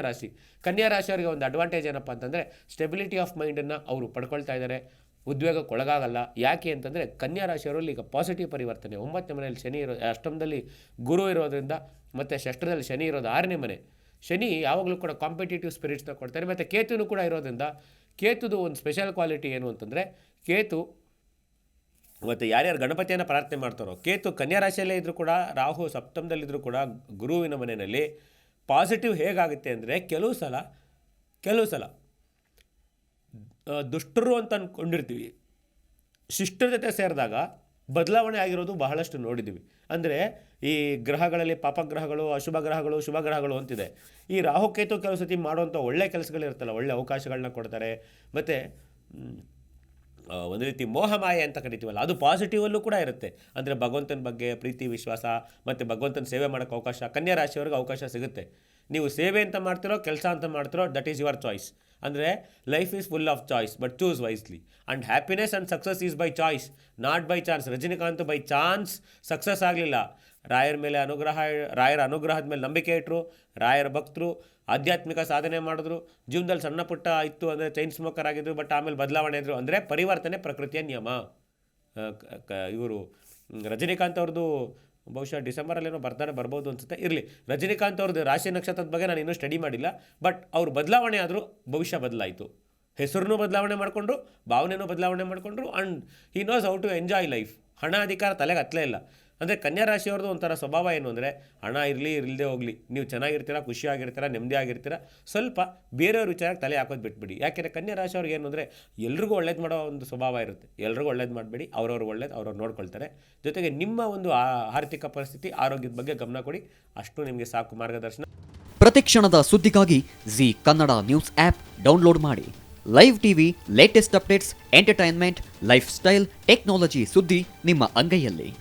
ರಾಶಿ ಕನ್ಯಾ ರಾಶಿಯವರಿಗೆ ಒಂದು ಅಡ್ವಾಂಟೇಜ್ ಏನಪ್ಪ ಅಂತಂದರೆ ಸ್ಟೆಬಿಲಿಟಿ ಆಫ್ ಮೈಂಡನ್ನು ಅವರು ಪಡ್ಕೊಳ್ತಾ ಇದ್ದಾರೆ, ಉದ್ವೇಗಕ್ಕೆ ಒಳಗಾಗಲ್ಲ. ಯಾಕೆ ಅಂತಂದರೆ ಕನ್ಯಾ ರಾಶಿಯವರಲ್ಲಿ ಈಗ ಪಾಸಿಟಿವ್ ಪರಿವರ್ತನೆ. 9ನೇ ಮನೆಯಲ್ಲಿ ಶನಿ ಅಷ್ಟಮದಲ್ಲಿ ಗುರು ಇರೋದ್ರಿಂದ, ಮತ್ತು ಷಷ್ಠದಲ್ಲಿ ಶನಿ ಇರೋದು 6ನೇ ಮನೆ. ಶನಿ ಯಾವಾಗಲೂ ಕೂಡ ಕಾಂಪಿಟೇಟಿವ್ ಸ್ಪಿರಿಟ್ಸ್ನ ಕೊಡ್ತಾರೆ. ಮತ್ತು ಕೇತುನು ಕೂಡ ಇರೋದ್ರಿಂದ, ಕೇತುದು ಒಂದು ಸ್ಪೆಷಲ್ ಕ್ವಾಲಿಟಿ ಏನು ಅಂತಂದರೆ, ಕೇತು ಮತ್ತು ಯಾರ್ಯಾರು ಗಣಪತಿಯನ್ನು ಪ್ರಾರ್ಥನೆ ಮಾಡ್ತಾರೋ, ಕೇತು ಕನ್ಯಾ ರಾಶಿಯಲ್ಲೇ ಇದ್ದರೂ ಕೂಡ, ರಾಹು ಸಪ್ತಮದಲ್ಲಿದ್ದರೂ ಕೂಡ ಗುರುವಿನ ಮನೆಯಲ್ಲಿ ಪಾಸಿಟಿವ್ ಹೇಗಾಗುತ್ತೆ ಅಂದರೆ, ಕೆಲವು ಸಲ ದುಷ್ಟರು ಅಂತ ಅಂದ್ಕೊಂಡಿರ್ತೀವಿ, ಶಿಷ್ಟರ ಜೊತೆ ಸೇರಿದಾಗ ಬದಲಾವಣೆ ಆಗಿರೋದು ಬಹಳಷ್ಟು ನೋಡಿದ್ದೀವಿ. ಅಂದರೆ ಈ ಗ್ರಹಗಳಲ್ಲಿ ಪಾಪಗ್ರಹಗಳು, ಅಶುಭ ಗ್ರಹಗಳು, ಶುಭ ಗ್ರಹಗಳು ಅಂತಿದೆ. ಈ ರಾಹುಕೇತು ಕೆಲವು ಸತಿ ಮಾಡುವಂಥ ಒಳ್ಳೆ ಕೆಲಸಗಳಿರುತ್ತಲ್ಲ, ಒಳ್ಳೆ ಅವಕಾಶಗಳನ್ನ ಕೊಡ್ತಾರೆ. ಮತ್ತು ಒಂದು ರೀತಿ ಮೋಹಮಾಯ ಅಂತ ಕರಿತೀವಲ್ಲ, ಅದು ಪಾಸಿಟಿವಲ್ಲೂ ಕೂಡ ಇರುತ್ತೆ. ಅಂದರೆ ಭಗವಂತನ ಬಗ್ಗೆ ಪ್ರೀತಿ ವಿಶ್ವಾಸ ಮತ್ತು ಭಗವಂತನ ಸೇವೆ ಮಾಡೋಕ್ಕೆ ಅವಕಾಶ ಕನ್ಯಾ ರಾಶಿಯವ್ರಿಗೆ ಅವಕಾಶ ಸಿಗುತ್ತೆ. ನೀವು ಸೇವೆ ಅಂತ ಮಾಡ್ತಿರೋ, ಕೆಲಸ ಅಂತ ಮಾಡ್ತಿರೋ, ದಟ್ ಈಸ್ ಯುವರ್ ಚಾಯ್ಸ್. ಅಂದರೆ life is full of choice, but choose wisely. And happiness and success is by choice, not by chance. Rajinikanth by chance success ಆಗಲಿಲ್ಲ. ರಾಯರ ಅನುಗ್ರಹದ ಮೇಲೆ ನಂಬಿಕೆ ಇಟ್ಟರು, ರಾಯರ ಭಕ್ತರು, ಆಧ್ಯಾತ್ಮಿಕ ಸಾಧನೆ ಮಾಡಿದ್ರು, ಜೀವನದಲ್ಲಿ ಸಣ್ಣ ಪುಟ್ಟ ಇತ್ತು ಅಂದರೆ ಚೈನ್ ಸ್ಮೋಕರ್ ಆಗಿದ್ರು, ಬಟ್ ಆಮೇಲೆ ಬದಲಾವಣೆ ಇದ್ರು. ಅಂದರೆ ಪರಿವರ್ತನೆ ಪ್ರಕೃತಿಯ ನಿಯಮ. ಇವರು ರಜನಿಕಾಂತ್ ಅವ್ರದ್ದು ಬಹುಶಃ ಡಿಸೆಂಬರಲ್ಲೇನೋ ಬರ್ಬೋದು ಅನಿಸುತ್ತೆ. ಇರಲಿ, ರಜನಿಕಾಂತ್ ಅವ್ರದ್ದು ರಾಶಿ ನಕ್ಷತ್ರದ ಬಗ್ಗೆ ನಾನು ಇನ್ನೂ ಸ್ಟಡಿ ಮಾಡಿಲ್ಲ. ಬಟ್ ಅವ್ರು ಬದಲಾವಣೆ ಆದರೂ ಭವಿಷ್ಯ ಬದಲಾಯಿತು. ಹೆಸರನ್ನೂ ಬದಲಾವಣೆ ಮಾಡಿಕೊಂಡ್ರು, ಭಾವನೆಯೂ ಬದಲಾವಣೆ ಮಾಡಿಕೊಂಡ್ರು. And he knows how to enjoy life. ಹಣ ಅಧಿಕಾರ ತಲೆಗೆ ಹತ್ತಲೇ ಇಲ್ಲ. ಅಂದರೆ ಕನ್ಯಾ ರಾಶಿಯವ್ರದ್ದು ಒಂಥರ ಸ್ವಭಾವ ಏನು ಅಂದರೆ, ಹಣ ಇಲ್ಲದೆ ಹೋಗಲಿ, ನೀವು ಚೆನ್ನಾಗಿರ್ತೀರ, ಖುಷಿಯಾಗಿರ್ತೀರ, ನೆಮ್ಮದಿ ಆಗಿರ್ತೀರ, ಸ್ವಲ್ಪ ಬೇರೆಯವ್ರ ವಿಚಾರಕ್ಕೆ ತಲೆ ಹಾಕೋದು ಬಿಟ್ಬಿಡಿ. ಯಾಕೆಂದರೆ ಕನ್ಯಾ ರಾಶಿಯವ್ರಿಗೆ ಏನು ಅಂದರೆ, ಎಲ್ರಿಗೂ ಒಳ್ಳೇದು ಮಾಡೋ ಒಂದು ಸ್ವಭಾವ ಇರುತ್ತೆ. ಎಲ್ರಿಗೂ ಒಳ್ಳೇದು ಮಾಡಬೇಡಿ, ಅವ್ರವ್ರು ನೋಡ್ಕೊಳ್ತಾರೆ. ಜೊತೆಗೆ ನಿಮ್ಮ ಒಂದು ಆರ್ಥಿಕ ಪರಿಸ್ಥಿತಿ, ಆರೋಗ್ಯದ ಬಗ್ಗೆ ಗಮನ ಕೊಡಿ, ಅಷ್ಟು ನಿಮಗೆ ಸಾಕು ಮಾರ್ಗದರ್ಶನ. ಪ್ರತಿಕ್ಷಣದ ಸುದ್ದಿಗಾಗಿ Zee Kannada news app download ಮಾಡಿ. Live TV, latest updates, entertainment, lifestyle, technology ಸುದ್ದಿ ನಿಮ್ಮ ಅಂಗೈಯಲ್ಲಿ.